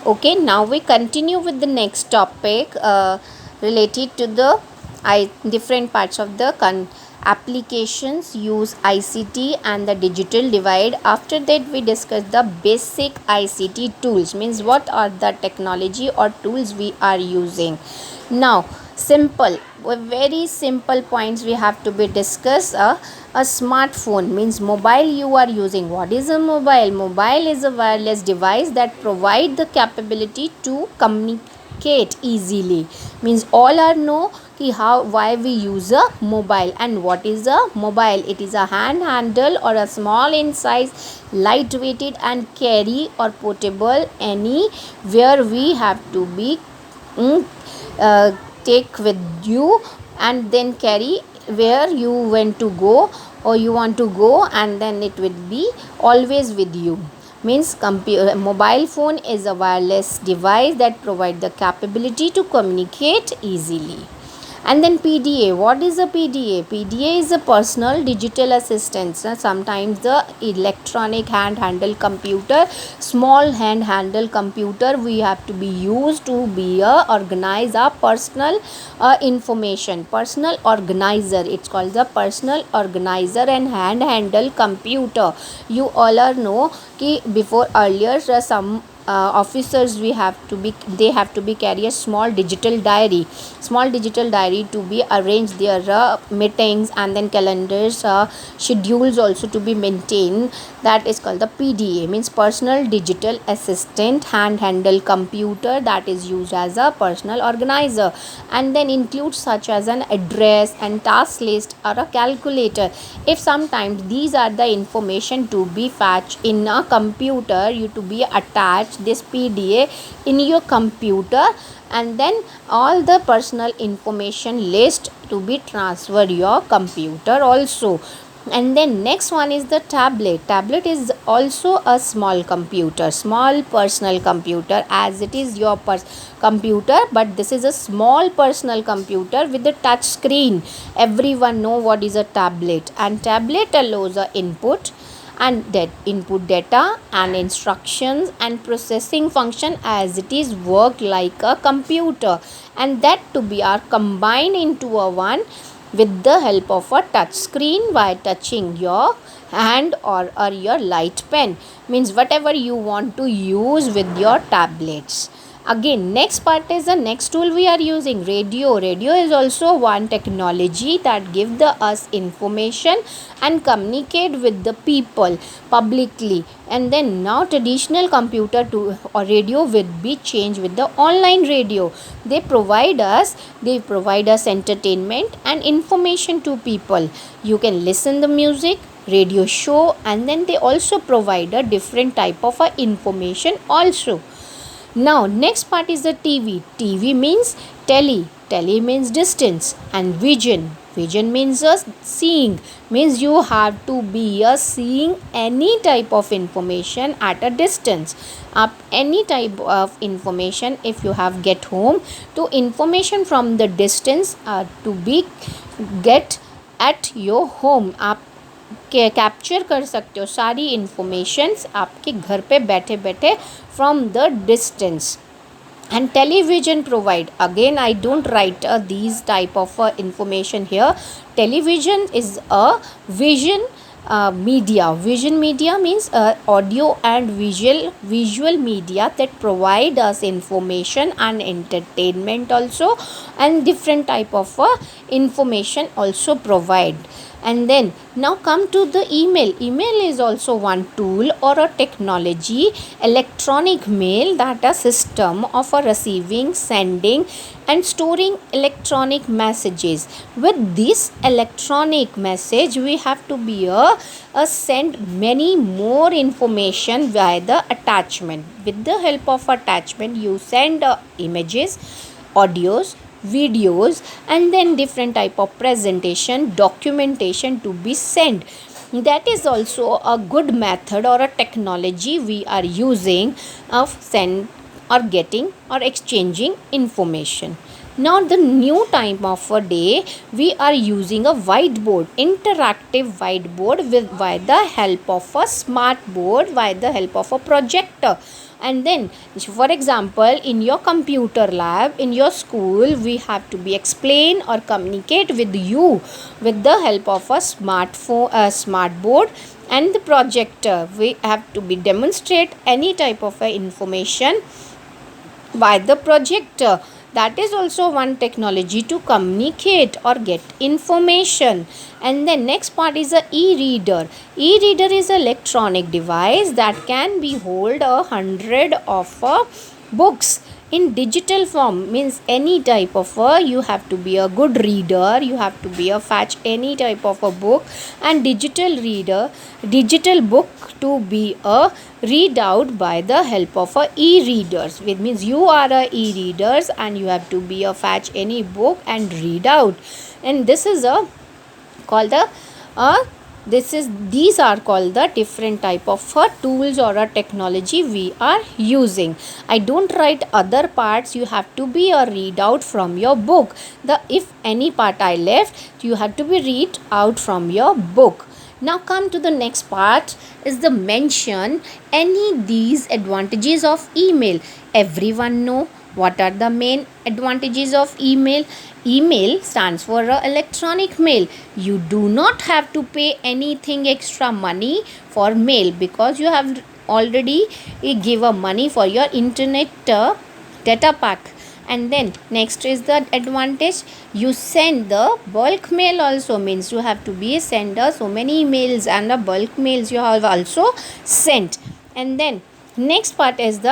Okay, now we continue with the next topic related to the different parts of the applications use ICT and the digital divide. After that, we discuss the basic ICT tools, means what are the technology or tools we are using. Now, simple, very simple points we have to be discussed. A smartphone means mobile you are using. What is a mobile? Mobile is a wireless device that provide the capability to communicate easily. Means all are know ki how why we use a mobile. And what is a mobile? It is a hand handle or a small in size, lightweighted and carry or portable anywhere we have to be mm, take with you and then carry where you want to go or you want to go, and then it will be always with you. Means mobile phone is a wireless device that provide the capability to communicate easily. And then PDA, what is a PDA? PDA is a personal digital assistant. Sometimes the electronic hand handle computer, small hand handle computer we have to be used to be organize our personal information. Personal organizer, it's called the personal organizer and hand handle computer. You all are know ki before earlier officers we have to be, they have to be carry a small digital diary to be arrange their meetings and then calendars, schedules also to be maintained. That is called the PDA, means personal digital assistant hand handle computer that is used as a personal organizer, and then includes such as an address and task list or a calculator. If sometimes these are the information to be fetched in a computer, you to be attached this PDA in your computer, and then all the personal information list to be transferred your computer also. And then next one is the tablet is also a small computer, small personal computer, as it is your computer, but this is a small personal computer with a touch screen. Everyone know what is a tablet, and tablet allows a input and that input data and instructions and processing function as it is work like a computer, and that to be are combined into a one with the help of a touch screen by touching your hand or your light pen. Means whatever you want to use with your tablets. Again, next part is the next tool we are using, radio is also one technology that give the us information and communicate with the people publicly. And then now traditional computer to or radio will be changed with the online radio. They provide us entertainment and information to people. You can listen the music, radio show, and then they also provide a different type of information also. Now, next part is the TV. TV means tele. Tele means distance, and vision. Vision means seeing. Means you have to be seeing any type of information at a distance. Any type of information, if you have get home, to information from the distance to be get at your home. आप capture कर सकते हो सारी informations आपके घर पे बैठे बैठे from the distance. And television provide, again I don't write these type of information here. Television is a vision media means audio and visual media that provide us information and entertainment also, and different type of information also provide. And then now come to the email is also one tool or a technology. Electronic mail, that a system of a receiving, sending and storing electronic messages. With this electronic message we have to be send many more information via the attachment. With the help of attachment you send images, audios, videos, and then different type of presentation, documentation to be sent. That is also a good method or a technology we are using of send or getting or exchanging information. Now the new time of a day we are using a whiteboard, interactive whiteboard with by the help of a smart board, by the help of a projector. And then, for example, in your computer lab in your school, we have to be explain or communicate with you with the help of a smartphone, a smart board, and the projector. We have to be demonstrate any type of information by the projector. That is also one technology to communicate or get information. And the next part is a e-reader. E-reader is an electronic device that can be hold 100 of books in digital form. Means any type of you have to be a good reader, you have to be a fetch any type of a book, and digital book to be a read out by the help of a e-readers. It means you are a e-readers and you have to be a fetch any book and read out. And this is a called the these are called the different type of tools or a technology we are using. I don't write other parts, you have to be a read out from your book. The if any part I left, you have to be read out from your book. Now come to the next part is the mention any these advantages of email. Everyone know what are the main advantages of email. Email stands for electronic mail. You do not have to pay anything extra money for mail because you have already give a money for your internet data pack. And then next is the advantage, you send the bulk mail also. Means you have to be a sender so many emails and the bulk mails you have also sent. And then next part is the